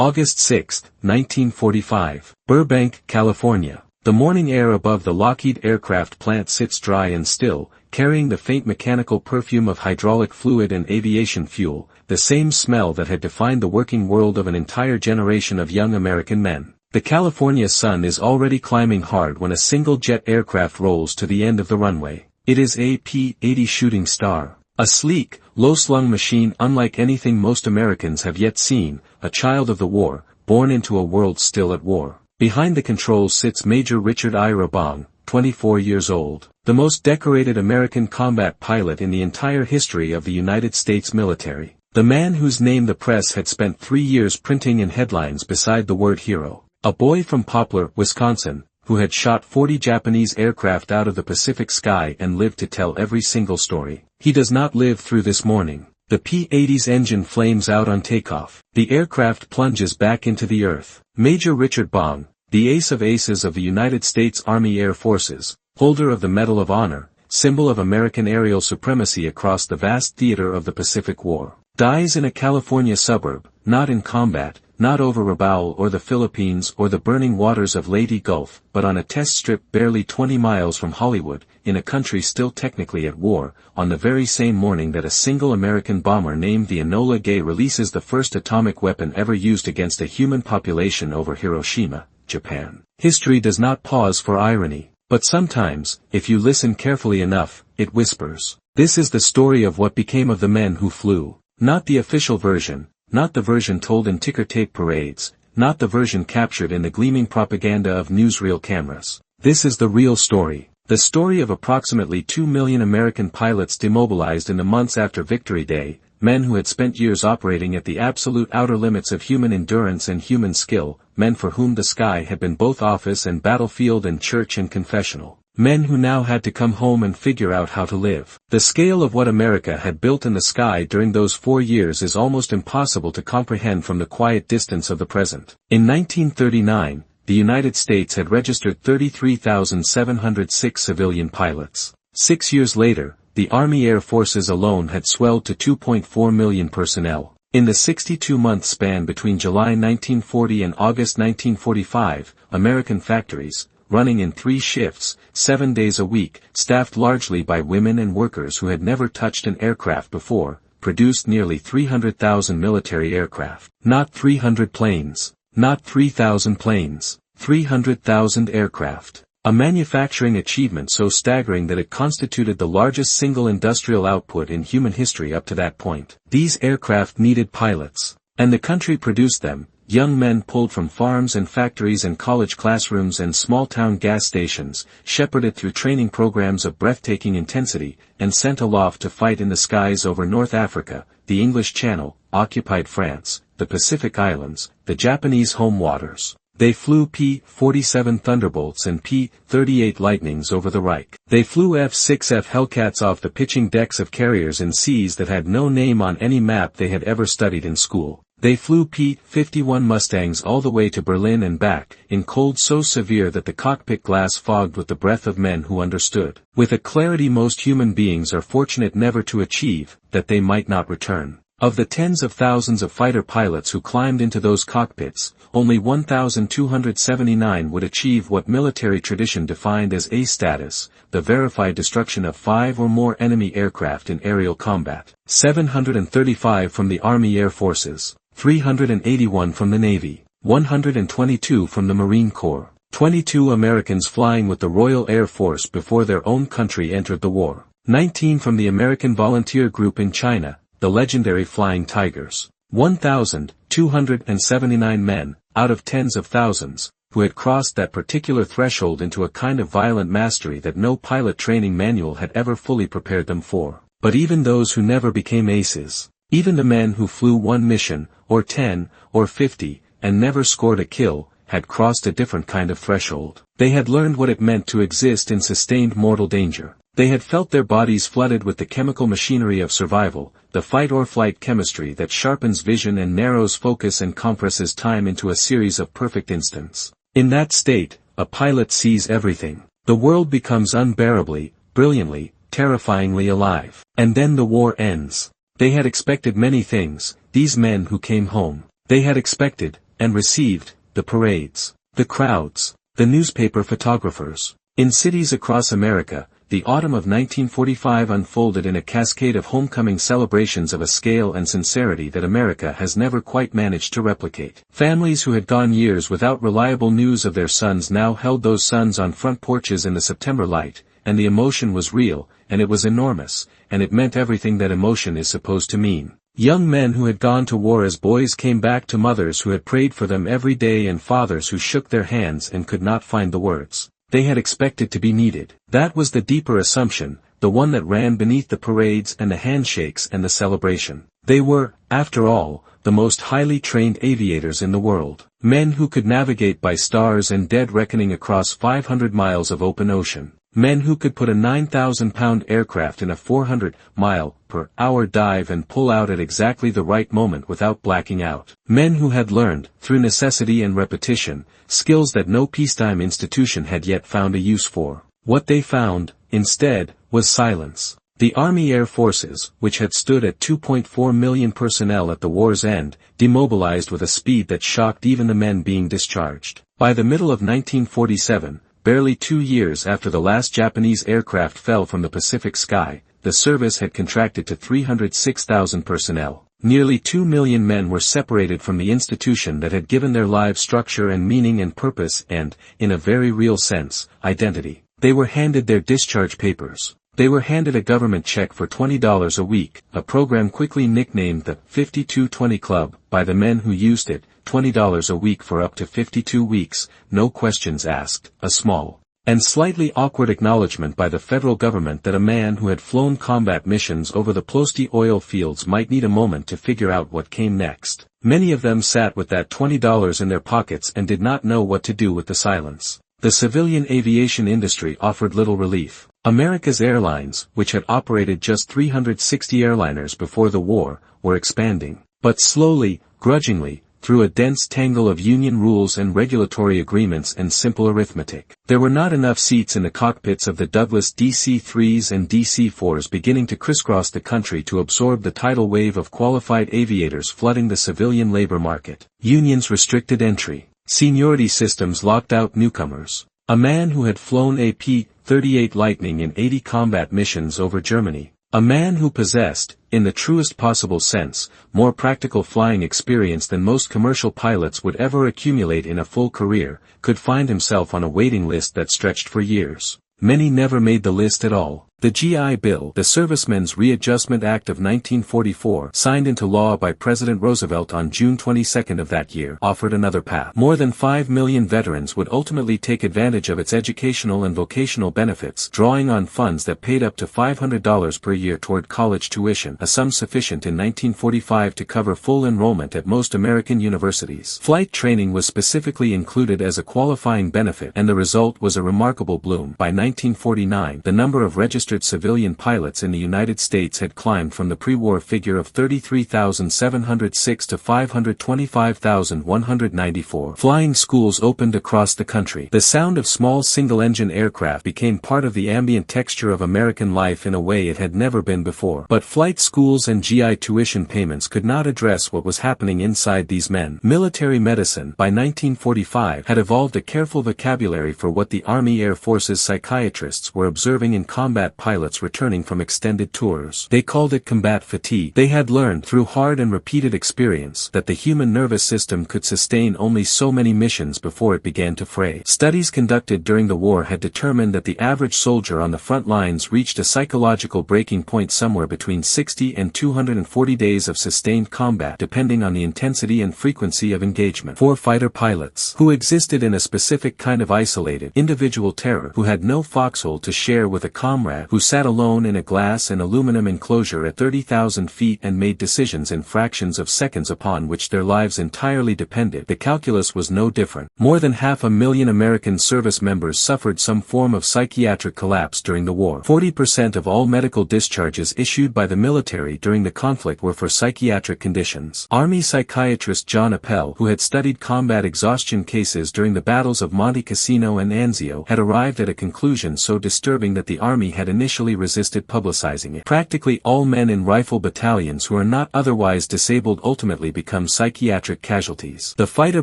August 6, 1945. Burbank, California. The morning air above the Lockheed aircraft plant sits dry and still, carrying the faint mechanical perfume of hydraulic fluid and aviation fuel, the same smell that had defined the working world of an entire generation of young American men. The California sun is already climbing hard when a single jet aircraft rolls to the end of the runway. It is a P-80 Shooting Star. A sleek, low-slung machine unlike anything most Americans have yet seen, a child of the war, born into a world still at war. Behind the controls sits Major Richard I. Rabong, 24 years old, the most decorated American combat pilot in the entire history of the United States military. The man whose name the press had spent 3 years printing in headlines beside the word hero. A boy from Poplar, Wisconsin, who had shot 40 Japanese aircraft out of the Pacific sky and lived to tell every single story. He does not live through this morning. The P-80's engine flames out on takeoff. The aircraft plunges back into the earth. Major Richard Bong, the ace of aces of the United States Army Air Forces, holder of the Medal of Honor, symbol of American aerial supremacy across the vast theater of the Pacific War, dies in a California suburb, not in combat, not over Rabaul or the Philippines or the burning waters of Leyte Gulf, but on a test strip barely 20 miles from Hollywood, in a country still technically at war, on the very same morning that a single American bomber named the Enola Gay releases the first atomic weapon ever used against a human population over Hiroshima, Japan. History does not pause for irony, but sometimes, if you listen carefully enough, it whispers. This is the story of what became of the men who flew. Not the official version, not the version told in ticker tape parades, not the version captured in the gleaming propaganda of newsreel cameras. This is the real story. The story of approximately 2 million American pilots demobilized in the months after Victory Day, men who had spent years operating at the absolute outer limits of human endurance and human skill, men for whom the sky had been both office and battlefield and church and confessional. Men who now had to come home and figure out how to live. The scale of what America had built in the sky during those 4 years is almost impossible to comprehend from the quiet distance of the present. In 1939, the United States had registered 33,706 civilian pilots. 6 years later, the Army Air Forces alone had swelled to 2.4 million personnel. In the 62-month span between July 1940 and August 1945, American factories, running in 3 shifts, 7 days a week, staffed largely by women and workers who had never touched an aircraft before, produced nearly 300,000 military aircraft. Not 300 planes. Not 3,000 planes. 300,000 aircraft. A manufacturing achievement so staggering that it constituted the largest single industrial output in human history up to that point. These aircraft needed pilots. And the country produced them. Young men pulled from farms and factories and college classrooms and small-town gas stations, shepherded through training programs of breathtaking intensity, and sent aloft to fight in the skies over North Africa, the English Channel, occupied France, the Pacific Islands, the Japanese home waters. They flew P-47 Thunderbolts and P-38 Lightnings over the Reich. They flew F-6F Hellcats off the pitching decks of carriers in seas that had no name on any map they had ever studied in school. They flew P-51 Mustangs all the way to Berlin and back, in cold so severe that the cockpit glass fogged with the breath of men who understood, with a clarity most human beings are fortunate never to achieve, that they might not return. Of the tens of thousands of fighter pilots who climbed into those cockpits, only 1,279 would achieve what military tradition defined as A status, the verified destruction of 5 or more enemy aircraft in aerial combat. 735 from the Army Air Forces. 381 from the Navy, 122 from the Marine Corps, 22 Americans flying with the Royal Air Force before their own country entered the war, 19 from the American Volunteer Group in China, the legendary Flying Tigers, 1,279 men, out of tens of thousands, who had crossed that particular threshold into a kind of violent mastery that no pilot training manual had ever fully prepared them for. But even those who never became aces, even the men who flew 1 mission, or 10, or 50, and never scored a kill, had crossed a different kind of threshold. They had learned what it meant to exist in sustained mortal danger. They had felt their bodies flooded with the chemical machinery of survival, the fight-or-flight chemistry that sharpens vision and narrows focus and compresses time into a series of perfect instants. In that state, a pilot sees everything. The world becomes unbearably, brilliantly, terrifyingly alive. And then the war ends. They had expected many things, these men who came home. They had expected, and received, the parades, the crowds, the newspaper photographers. In cities across America, the autumn of 1945 unfolded in a cascade of homecoming celebrations of a scale and sincerity that America has never quite managed to replicate. Families who had gone years without reliable news of their sons now held those sons on front porches in the September light, and the emotion was real, and it was enormous, and it meant everything that emotion is supposed to mean. Young men who had gone to war as boys came back to mothers who had prayed for them every day and fathers who shook their hands and could not find the words they had expected to be needed. That was the deeper assumption, the one that ran beneath the parades and the handshakes and the celebration. They were, after all, the most highly trained aviators in the world. Men who could navigate by stars and dead reckoning across 500 miles of open ocean. Men who could put a 9,000-pound aircraft in a 400-mile-per-hour dive and pull out at exactly the right moment without blacking out. Men who had learned, through necessity and repetition, skills that no peacetime institution had yet found a use for. What they found, instead, was silence. The Army Air Forces, which had stood at 2.4 million personnel at the war's end, demobilized with a speed that shocked even the men being discharged. By the middle of 1947, barely 2 years after the last Japanese aircraft fell from the Pacific sky, the service had contracted to 306,000 personnel. Nearly 2 million men were separated from the institution that had given their lives structure and meaning and purpose and, in a very real sense, identity. They were handed their discharge papers. They were handed a government check for $20 a week, a program quickly nicknamed the 52-20 Club by the men who used it, $20 a week for up to 52 weeks, no questions asked, a small and slightly awkward acknowledgement by the federal government that a man who had flown combat missions over the Plosti oil fields might need a moment to figure out what came next. Many of them sat with that $20 in their pockets and did not know what to do with the silence. The civilian aviation industry offered little relief. America's airlines, which had operated just 360 airliners before the war, were expanding. But slowly, grudgingly, through a dense tangle of union rules and regulatory agreements and simple arithmetic. There were not enough seats in the cockpits of the Douglas DC-3s and DC-4s beginning to crisscross the country to absorb the tidal wave of qualified aviators flooding the civilian labor market. Unions restricted entry. Seniority systems locked out newcomers. A man who had flown a P-38 Lightning in 80 combat missions over Germany. A man who possessed, in the truest possible sense, more practical flying experience than most commercial pilots would ever accumulate in a full career, could find himself on a waiting list that stretched for years. Many never made the list at all. The GI Bill, the Servicemen's Readjustment Act of 1944, signed into law by President Roosevelt on June 22 of that year, offered another path. More than 5 million veterans would ultimately take advantage of its educational and vocational benefits, drawing on funds that paid up to $500 per year toward college tuition, a sum sufficient in 1945 to cover full enrollment at most American universities. Flight training was specifically included as a qualifying benefit, and the result was a remarkable bloom. By 1949, the number of registered civilian pilots in the United States had climbed from the pre-war figure of 33,706 to 525,194. Flying schools opened across the country. The sound of small single-engine aircraft became part of the ambient texture of American life in a way it had never been before. But flight schools and GI tuition payments could not address what was happening inside these men. Military medicine, by 1945, had evolved a careful vocabulary for what the Army Air Force's psychiatrists were observing in combat pilots returning from extended tours. They called it combat fatigue. They had learned through hard and repeated experience that the human nervous system could sustain only so many missions before it began to fray. Studies conducted during the war had determined that the average soldier on the front lines reached a psychological breaking point somewhere between 60 and 240 days of sustained combat depending on the intensity and frequency of engagement. For fighter pilots, who existed in a specific kind of isolated, individual terror, who had no foxhole to share with a comrade, who sat alone in a glass and aluminum enclosure at 30,000 feet and made decisions in fractions of seconds upon which their lives entirely depended, the calculus was no different. More than 500,000 American service members suffered some form of psychiatric collapse during the war. 40% of all medical discharges issued by the military during the conflict were for psychiatric conditions. Army psychiatrist John Appel, who had studied combat exhaustion cases during the battles of Monte Cassino and Anzio, had arrived at a conclusion so disturbing that the Army had initially resisted publicizing it. Practically all men in rifle battalions who are not otherwise disabled ultimately become psychiatric casualties. The fighter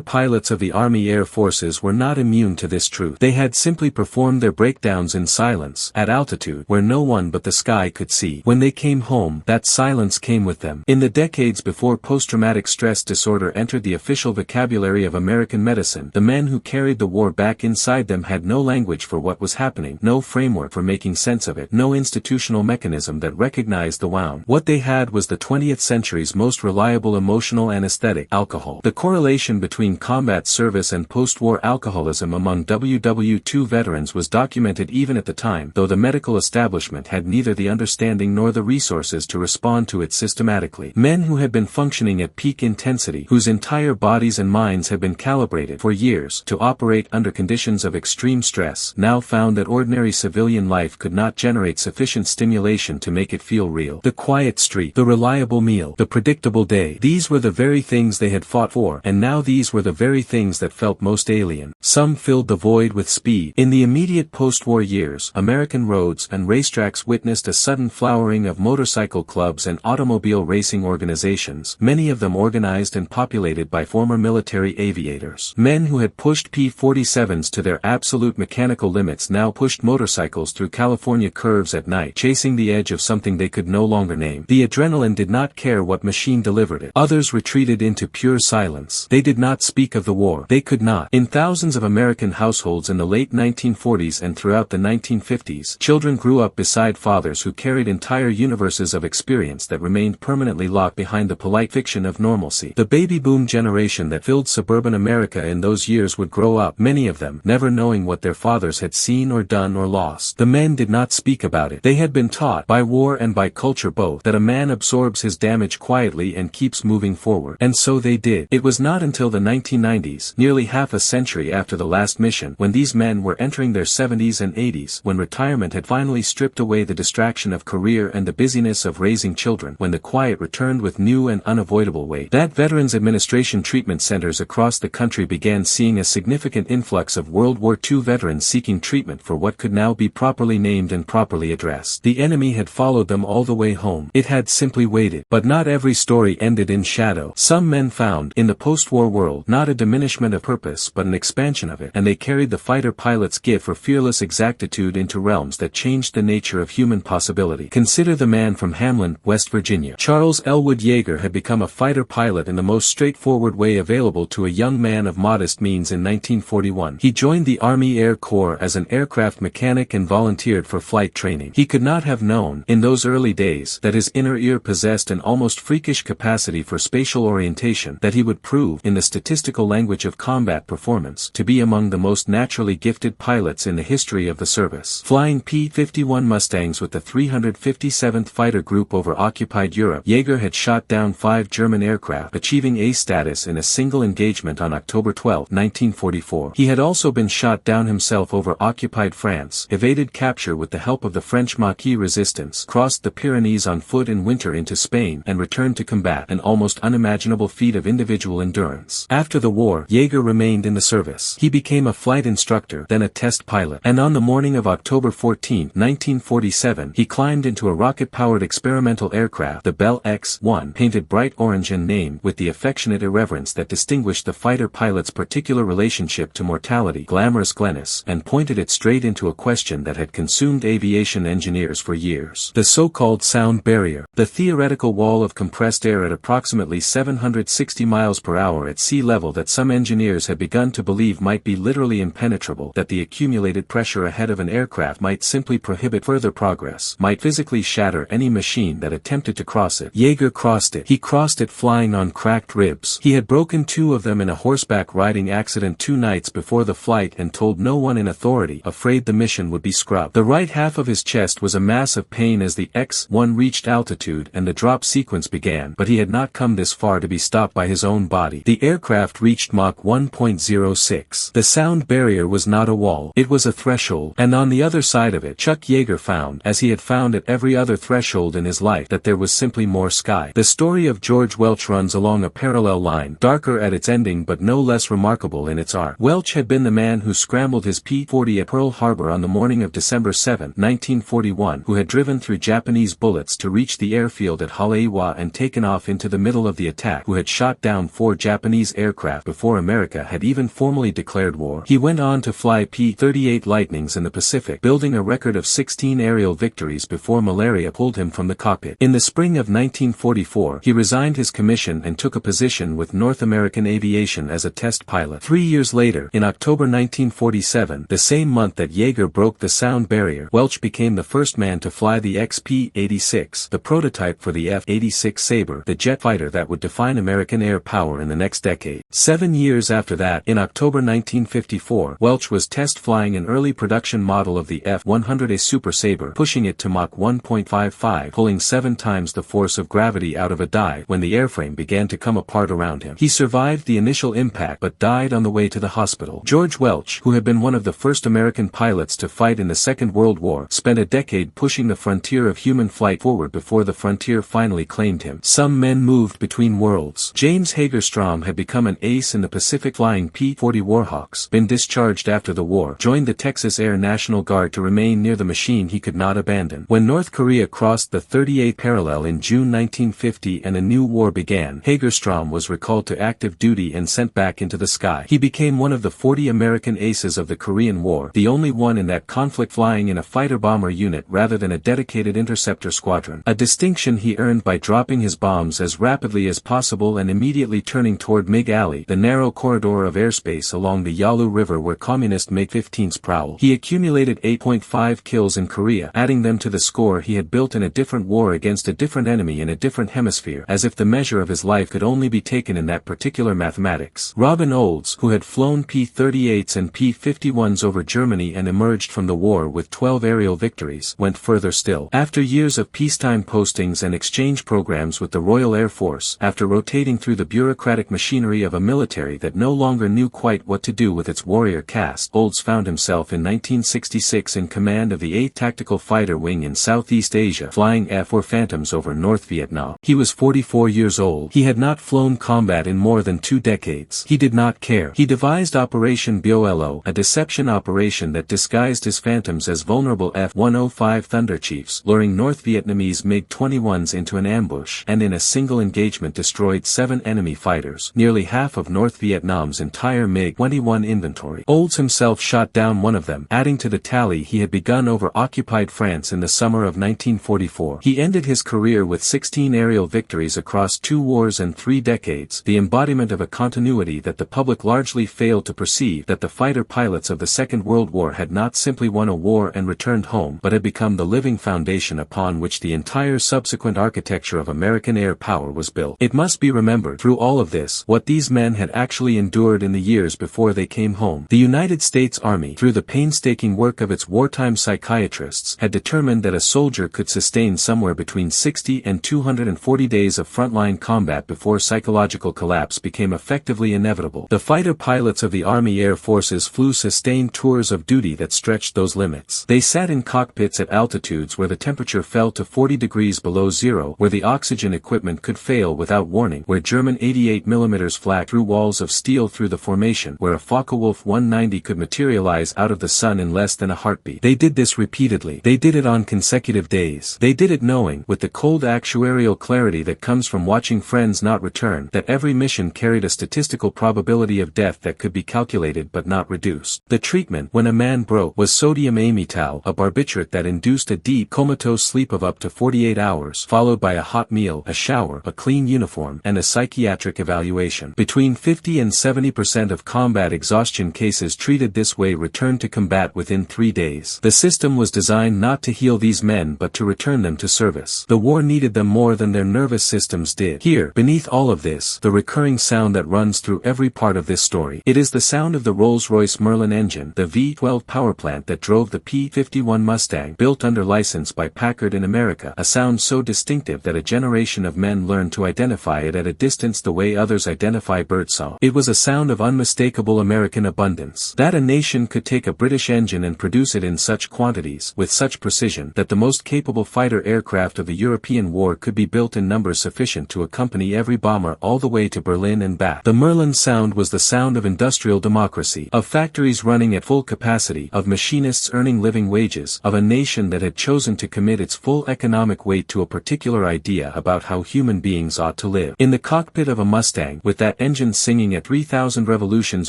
pilots of the Army Air Forces were not immune to this truth. They had simply performed their breakdowns in silence, at altitude, where no one but the sky could see. When they came home, that silence came with them. In the decades before post-traumatic stress disorder entered the official vocabulary of American medicine, the men who carried the war back inside them had no language for what was happening, no framework for making sense of it, no institutional mechanism that recognized the wound. What they had was the 20th century's most reliable emotional anesthetic, alcohol. The correlation between combat service and post-war alcoholism among WW2 veterans was documented even at the time, though the medical establishment had neither the understanding nor the resources to respond to it systematically. Men who had been functioning at peak intensity, whose entire bodies and minds had been calibrated for years to operate under conditions of extreme stress, now found that ordinary civilian life could not generate sufficient stimulation to make it feel real. The quiet street, the reliable meal, the predictable day, these were the very things they had fought for, and now these were the very things that felt most alien. Some filled the void with speed. In the immediate post-war years, American roads and racetracks witnessed a sudden flowering of motorcycle clubs and automobile racing organizations, many of them organized and populated by former military aviators. Men who had pushed P-47s to their absolute mechanical limits now pushed motorcycles through California curves at night, chasing the edge of something they could no longer name. The adrenaline did not care what machine delivered it. Others retreated into pure silence. They did not speak of the war. They could not. In thousands of American households in the late 1940s and throughout the 1950s, children grew up beside fathers who carried entire universes of experience that remained permanently locked behind the polite fiction of normalcy. The baby boom generation that filled suburban America in those years would grow up, many of them, never knowing what their fathers had seen or done or lost. The men did not speak about it. They had been taught, by war and by culture both, that a man absorbs his damage quietly and keeps moving forward. And so they did. It was not until the 1990s, nearly half a century after the last mission, when these men were entering their 70s and 80s, when retirement had finally stripped away the distraction of career and the busyness of raising children, when the quiet returned with new and unavoidable weight, that Veterans Administration treatment centers across the country began seeing a significant influx of World War II veterans seeking treatment for what could now be properly named and properly addressed. The enemy had followed them all the way home. It had simply waited. But not every story ended in shadow. Some men found, in the post-war world, not a diminishment of purpose but an expansion of it, and they carried the fighter pilot's gift for fearless exactitude into realms that changed the nature of human possibility. Consider the man from Hamlin, West Virginia. Charles Elwood Yeager had become a fighter pilot in the most straightforward way available to a young man of modest means in 1941. He joined the Army Air Corps as an aircraft mechanic and volunteered for flight training. He could not have known, in those early days, that his inner ear possessed an almost freakish capacity for spatial orientation, that he would prove, in the statistical language of combat performance, to be among the most naturally gifted pilots in the history of the service. Flying P-51 Mustangs with the 357th Fighter Group over occupied Europe, Yeager had shot down 5 German aircraft, achieving A status in a single engagement on October 12, 1944. He had also been shot down himself over occupied France, evaded capture with the help of the French Maquis resistance, crossed the Pyrenees on foot in winter into Spain, and returned to combat, an almost unimaginable feat of individual endurance. After the war, Yeager remained in the service. He became a flight instructor, then a test pilot, and on the morning of October 14, 1947, he climbed into a rocket-powered experimental aircraft, the Bell X-1, painted bright orange and named, with the affectionate irreverence that distinguished the fighter pilot's particular relationship to mortality, glamorous Glennis, and pointed it straight into a question that had consumed aviation engineers for years: the so-called sound barrier, the theoretical wall of compressed air at approximately 760 miles per hour at sea level that some engineers had begun to believe might be literally impenetrable, that the accumulated pressure ahead of an aircraft might simply prohibit further progress, might physically shatter any machine that attempted to cross it. Yeager crossed it. He crossed it flying on cracked ribs. He had broken 2 of them in a horseback riding accident 2 nights before the flight and told no one in authority, afraid the mission would be scrubbed. The right half of his chest was a mass of pain as the X-1 reached altitude and the drop sequence began, but he had not come this far to be stopped by his own body. The aircraft reached Mach 1.06. The sound barrier was not a wall. It was a threshold, and on the other side of it, Chuck Yeager found, as he had found at every other threshold in his life, that there was simply more sky. The story of George Welch runs along a parallel line, darker at its ending but no less remarkable in its arc. Welch had been the man who scrambled his P-40 at Pearl Harbor on the morning of December 7, 1941, who had driven through Japanese bullets to reach the airfield at Haleiwa and taken off into the middle of the attack, who had shot down 4 Japanese aircraft before America had even formally declared war. He went on to fly P-38 Lightnings in the Pacific, building a record of 16 aerial victories before malaria pulled him from the cockpit. In the spring of 1944, he resigned his commission and took a position with North American Aviation as a test pilot. 3 years later, in October 1947, the same month that Yeager broke the sound barrier, Welch became the first man to fly the XP-86, the prototype for the F-86 Sabre, the jet fighter that would define American air power in the next decade. 7 years after that, in October 1954, Welch was test flying an early production model of the F-100A Super Sabre, pushing it to Mach 1.55, pulling 7 times the force of gravity out of a dive when the airframe began to come apart around him. He survived the initial impact but died on the way to the hospital. George Welch, who had been one of the first American pilots to fight in the Second World War, spent a decade pushing the frontier of human flight forward before the frontier finally claimed him. Some men moved between worlds. James Hagerstrom had become an ace in the Pacific, flying P-40 Warhawks, been discharged after the war, joined the Texas Air National Guard to remain near the machine he could not abandon. When North Korea crossed the 38th parallel in June 1950 and a new war began, Hagerstrom was recalled to active duty and sent back into the sky. He became one of the 40 American aces of the Korean War, the only one in that conflict flying in a fighter-bomber unit rather than a dedicated interceptor squadron, a distinction he earned by dropping his bombs as rapidly as possible and immediately turning toward MiG Alley, the narrow corridor of airspace along the Yalu River where communist MiG-15s prowl. He accumulated 8.5 kills in Korea, adding them to the score he had built in a different war against a different enemy in a different hemisphere, as if the measure of his life could only be taken in that particular mathematics. Robin Olds, who had flown P-38s and P-51s over Germany and emerged from the war with 12 aerial victories, went further still. After years of peacetime postings and exchange programs with the Royal Air Force, after rotating through the bureaucratic machinery of a military that no longer knew quite what to do with its warrior caste, Olds found himself in 1966 in command of the 8th Tactical Fighter Wing in Southeast Asia, flying F-4 Phantoms over North Vietnam. He was 44 years old. He had not flown combat in more than 2 decades. He did not care. He devised Operation Boelo, a deception operation that disguised his Phantoms as vulnerable F-105 Thunder Chiefs, luring North Vietnamese MiG-21s into an ambush, and in a single engagement destroyed 7 enemy fighters, nearly half of North Vietnam's entire MiG-21 inventory. Olds himself shot down one of them, adding to the tally he had begun over occupied France in the summer of 1944. He ended his career with 16 aerial victories across 2 wars and 3 decades, the embodiment of a continuity that the public largely failed to perceive, that the fighter pilots of the Second World War had not simply won a war and returned home, but had become the living foundation upon which the entire subsequent architecture of American air power was built. It must be remembered, through all of this, what these men had actually endured in the years before they came home. The United States Army, through the painstaking work of its wartime psychiatrists, had determined that a soldier could sustain somewhere between 60 and 240 days of frontline combat before psychological collapse became effectively inevitable. The fighter pilots of the Army Air Forces flew sustained tours of duty that stretched those limits. They sat in cockpits at altitudes where the temperature fell to 40 degrees below zero, where the oxygen equipment could fail without warning, where German 88mm flak through walls of steel through the formation, where a Focke-Wulf 190 could materialize out of the sun in less than a heartbeat. They did this repeatedly. They did it on consecutive days. They did it knowing, with the cold actuarial clarity that comes from watching friends not return, that every mission carried a statistical probability of death that could be calculated but not reduced. The treatment, when a man broke, was sodium amytal, a barbiturate that induced a deep, comatose sleep of up to 48 hours, followed by a hot meal, a shower, a clean uniform, and a psychiatric evaluation. Between 50 and 70% of combat exhaustion cases treated this way returned to combat within 3 days. The system was designed not to heal these men but to return them to service. The war needed them more than their nervous systems did. Here, beneath all of this, the recurring sound that runs through every part of this story. It is the sound of the Rolls-Royce Merlin engine, the V12 powerplant that drove the P-51 Mustang, built under license by Packard in America, a sound so distinctive that a generation of men learned to identify it at a distance the way others identify birdsong. It was a sound of unmistakable American abundance. That a nation could take a British engine and produce it in such quantities, with such precision, that the most capable fighter aircraft of the European war could be built in numbers sufficient to accompany every bomber all the way to Berlin and back. The Merlin sound was the sound of industrial democracy, of factories running at full capacity, of machinists earning living wages wages of a nation that had chosen to commit its full economic weight to a particular idea about how human beings ought to live. In the cockpit of a Mustang, with that engine singing at 3,000 revolutions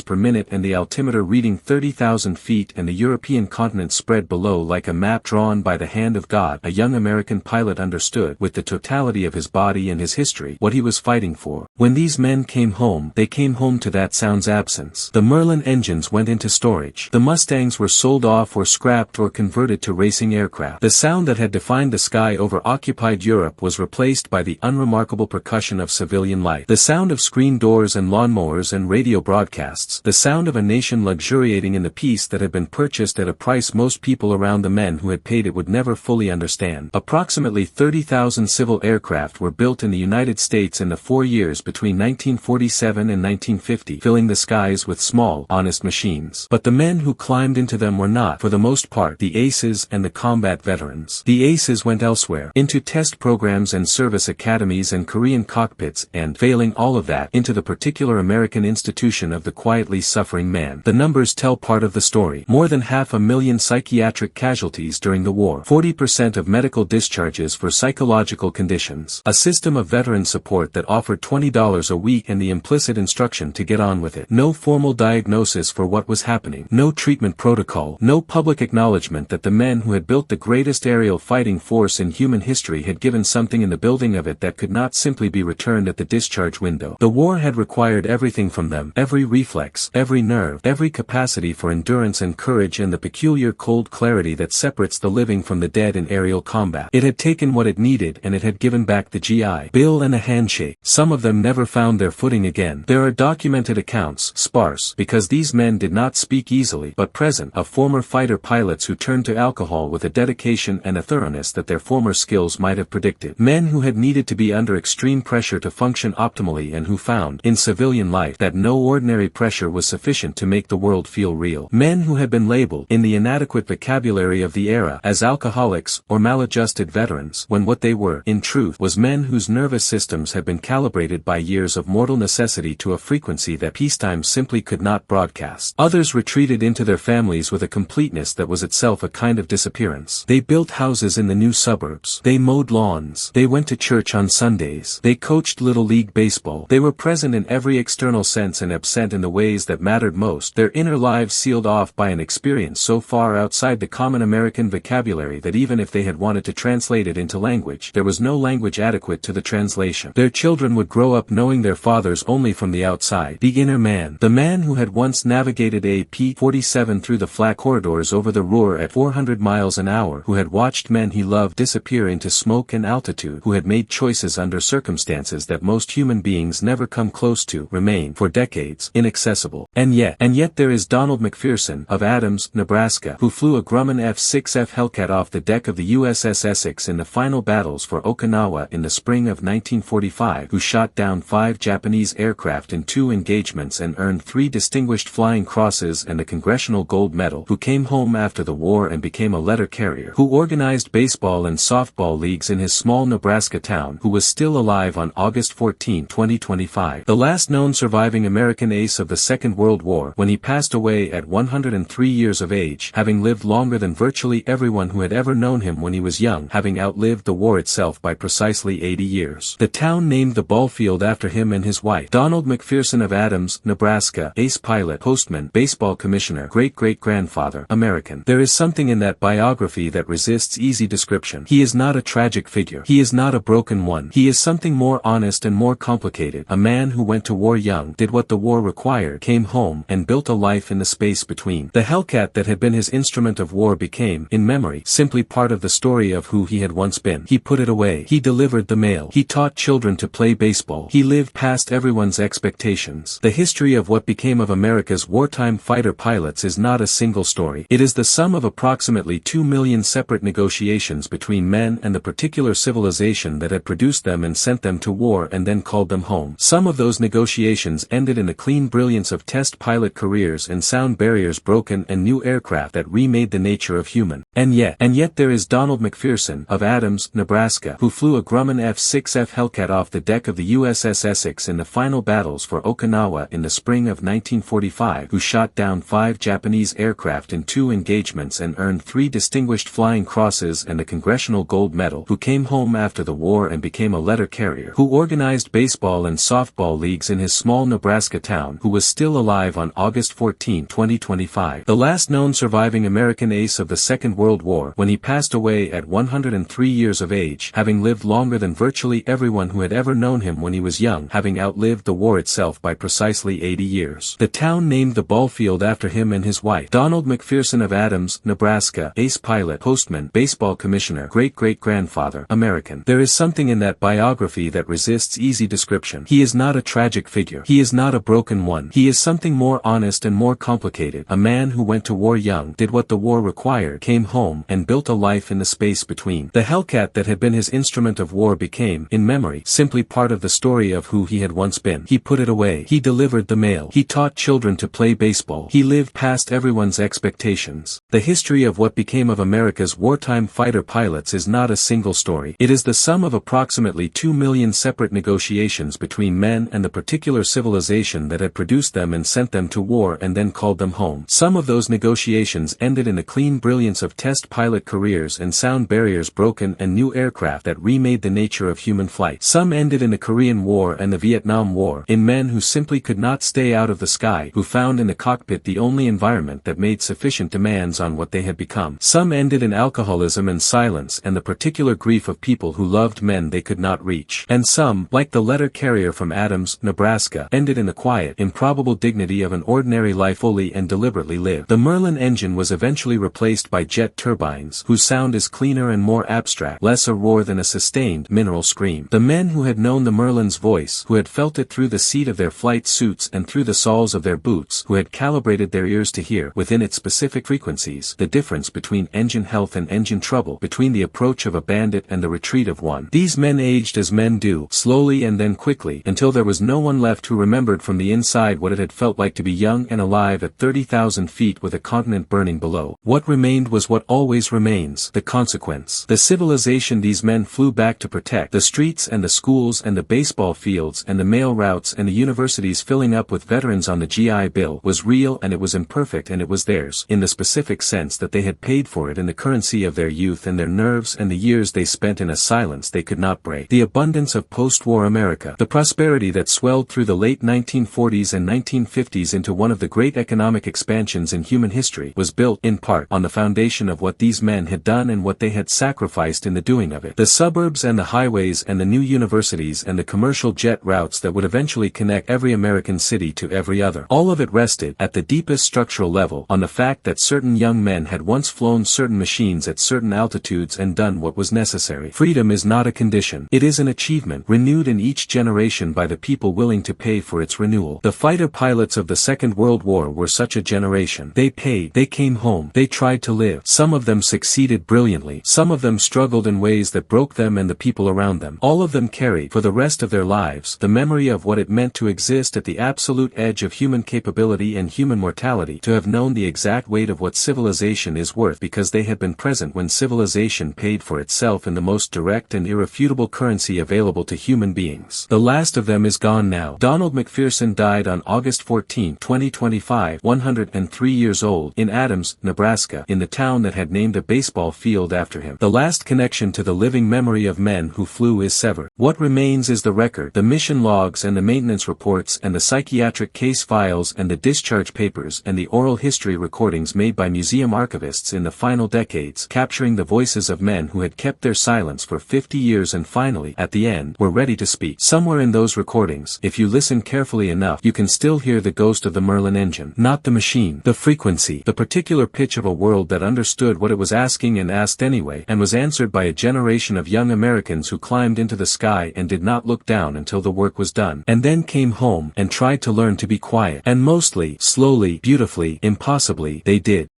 per minute and the altimeter reading 30,000 feet and the European continent spread below like a map drawn by the hand of God, a young American pilot understood, with the totality of his body and his history, what he was fighting for. When these men came home, they came home to that sound's absence. The Merlin engines went into storage. The Mustangs were sold off or scrapped or converted to racing aircraft. The sound that had defined the sky over occupied Europe was replaced by the unremarkable percussion of civilian life. The sound of screen doors and lawnmowers and radio broadcasts. The sound of a nation luxuriating in the peace that had been purchased at a price most people around the men who had paid it would never fully understand. Approximately 30,000 civil aircraft were built in the United States in the 4 years between 1947 and 1950, filling the skies with small, honest machines. But the men who climbed into them were not, for the most part, the aces and the combat veterans. The aces went elsewhere, into test programs and service academies and Korean cockpits and, failing all of that, into the particular American institution of the quietly suffering man. The numbers tell part of the story. More than 500,000 psychiatric casualties during the war. 40% of medical discharges for psychological conditions. A system of veteran support that offered $20 a week and the implicit instruction to get on with it. No formal diagnosis for what was happening. No treatment protocol. No public acknowledgement that the men who had built the greatest aerial fighting force in human history had given something in the building of it that could not simply be returned at the discharge window. The war had required everything from them, every reflex, every nerve, every capacity for endurance and courage and the peculiar cold clarity that separates the living from the dead in aerial combat. It had taken what it needed and it had given back the GI Bill and a handshake. Some of them never found their footing again. There are documented accounts, sparse, because these men did not speak easily, but present, of former fighter pilots who turned to alcohol with a dedication and a thoroughness that their former skills might have predicted. Men who had needed to be under extreme pressure to function optimally and who found, in civilian life, that no ordinary pressure was sufficient to make the world feel real. Men who had been labeled, in the inadequate vocabulary of the era, as alcoholics or maladjusted veterans, when what they were, in truth, was men whose nervous systems had been calibrated by years of mortal necessity to a frequency that peacetime simply could not broadcast. Others retreated into their families with a completeness that was itself a kind of disappearance. They built houses in the new suburbs. They mowed lawns. They went to church on Sundays. They coached Little League baseball. They were present in every external sense and absent in the ways that mattered most, their inner lives sealed off by an experience so far outside the common American vocabulary that even if they had wanted to translate it into language, there was no language adequate to the translation. Their children would grow up knowing their fathers only from the outside. The inner man. The man who had once navigated a P-47 through the flat corridors over the Ruhr at 400 miles an hour, who had watched men he loved disappear into smoke and altitude, who had made choices under circumstances that most human beings never come close to, remain, for decades, inaccessible. And yet there is Donald McPherson, of Adams, Nebraska, who flew a Grumman F-6F Hellcat off the deck of the USS Essex in the final battles for Okinawa in the spring of 1945, who shot down 5 Japanese aircraft in 2 engagements and earned 3 Distinguished Flying Crosses and the Congressional Gold Medal, who came home after the war and became a letter carrier, who organized baseball and softball leagues in his small Nebraska town, who was still alive on August 14, 2025, the last known surviving American ace of the Second World War, when he passed away at 103 years of age, having lived longer than virtually everyone who had ever known him when he was young, having outlived the war itself by precisely 80 years. The town named the ball field after him and his wife. Donald McPherson of Adams, Nebraska, ace pilot, postman, baseball commissioner, great-great-grandfather, American. There is something in that biography that resists easy description. He is not a tragic figure. He is not a broken one. He is something more honest and more complicated. A man who went to war young, did what the war required, came home, and built a life in the space between. The Hellcat that had been his instrument of war became, in memory, simply part of the story of who he had once been. He put it away. He delivered the mail. He taught children to play baseball. He lived past everyone's expectations. The history of what became of America's wartime fighter pilots is not a single story. It is the sum of approximately 2 million separate negotiations between men and the particular civilization that had produced them and sent them to war and then called them home. Some of those negotiations ended in the clean brilliance of test pilot careers and sound barriers broken and new aircraft that remade the nature of human. And yet there is Donald McPherson, of Adams, Nebraska, who flew a Grumman F-6F Hellcat off the deck of the USS Essex in the final battles for Okinawa in the spring of 1945, who shot down 5 Japanese aircraft in 2 engagements and and earned 3 Distinguished Flying Crosses and a Congressional Gold Medal, who came home after the war and became a letter carrier, who organized baseball and softball leagues in his small Nebraska town, who was still alive on August 14, 2025. The last known surviving American ace of the Second World War, when he passed away at 103 years of age, having lived longer than virtually everyone who had ever known him when he was young, having outlived the war itself by precisely 80 years. The town named the ball field after him and his wife. Donald McPherson of Adams, Nebraska, ace pilot, postman, baseball commissioner, great-great-grandfather, American. There is something in that biography that resists easy description. He is not a tragic figure. He is not a broken one. He is something more honest and more complicated. A man who went to war young, did what the war required, came home, and built a life in the space between. The Hellcat that had been his instrument of war became, in memory, simply part of the story of who he had once been. He put it away. He delivered the mail. He taught children to play baseball. He lived past everyone's expectations. The history of what became of America's wartime fighter pilots is not a single story. It is the sum of approximately 2 million separate negotiations between men and the particular civilization that had produced them and sent them to war and then called them home. Some of those negotiations ended in a clean brilliance of test pilot careers and sound barriers broken and new aircraft that remade the nature of human flight. Some ended in the Korean War and the Vietnam War, in men who simply could not stay out of the sky, who found in the cockpit the only environment that made sufficient demands on what they had become. Some ended in alcoholism and silence and the particular grief of people who loved men they could not reach. And some, like the letter carrier from Adams, Nebraska, ended in the quiet, improbable dignity of an ordinary life fully and deliberately lived. The Merlin engine was eventually replaced by jet turbines, whose sound is cleaner and more abstract, less a roar than a sustained, mineral scream. The men who had known the Merlin's voice, who had felt it through the seat of their flight suits and through the soles of their boots, who had calibrated their ears to hear, within its specific frequencies, the difference between engine health and engine trouble, between the approach of a bandit and the retreat of one. These men aged as men do, slowly and then quickly, until there was no one left who remembered from the inside what it had felt like to be young and alive at 30,000 feet with a continent burning below. What remained was what always remains, the consequence. The civilization these men flew back to protect, the streets and the schools and the baseball fields and the mail routes and the universities filling up with veterans on the GI Bill, was real and it was imperfect and it was theirs, in the specific sense that they had paid for it in the currency of their youth and their nerves and the years they spent in a silence they could not break. The abundance of post-war America, the prosperity that swelled through the late 1940s and 1950s into one of the great economic expansions in human history, was built, in part, on the foundation of what these men had done and what they had sacrificed in the doing of it. The suburbs and the highways and the new universities and the commercial jet routes that would eventually connect every American city to every other. All of it rested, at the deepest structural level, on the fact that certain young men had once flown certain machines at certain altitudes and done what was necessary. Freedom is not a condition. It is an achievement, renewed in each generation by the people willing to pay for its renewal. The fighter pilots of the Second World War were such a generation. They paid, they came home, they tried to live. Some of them succeeded brilliantly. Some of them struggled in ways that broke them and the people around them. All of them carried, for the rest of their lives, the memory of what it meant to exist at the absolute edge of human capability and human mortality, to have known the exact weight of what civilization is worth because they had been present when civilization paid for itself in the most direct and irrefutable currency available to human beings. The last of them is gone now. Donald McPherson died on August 14, 2025, 103 years old, in Adams, Nebraska, in the town that had named a baseball field after him. The last connection to the living memory of men who flew is severed. What remains is the record, the mission logs and the maintenance reports and the psychiatric case files and the discharge papers and the oral history recordings made by museum archivists in the final decades, capturing the voices of men who had kept their silence for 50 years and finally, at the end, were ready to speak. Somewhere in those recordings, if you listen carefully enough, you can still hear the ghost of the Merlin engine. Not the machine, the frequency, the particular pitch of a world that understood what it was asking and asked anyway, and was answered by a generation of young Americans who climbed into the sky and did not look down until the work was done, and then came home and tried to learn to be quiet. And mostly, slowly, beautifully, impossibly, they did.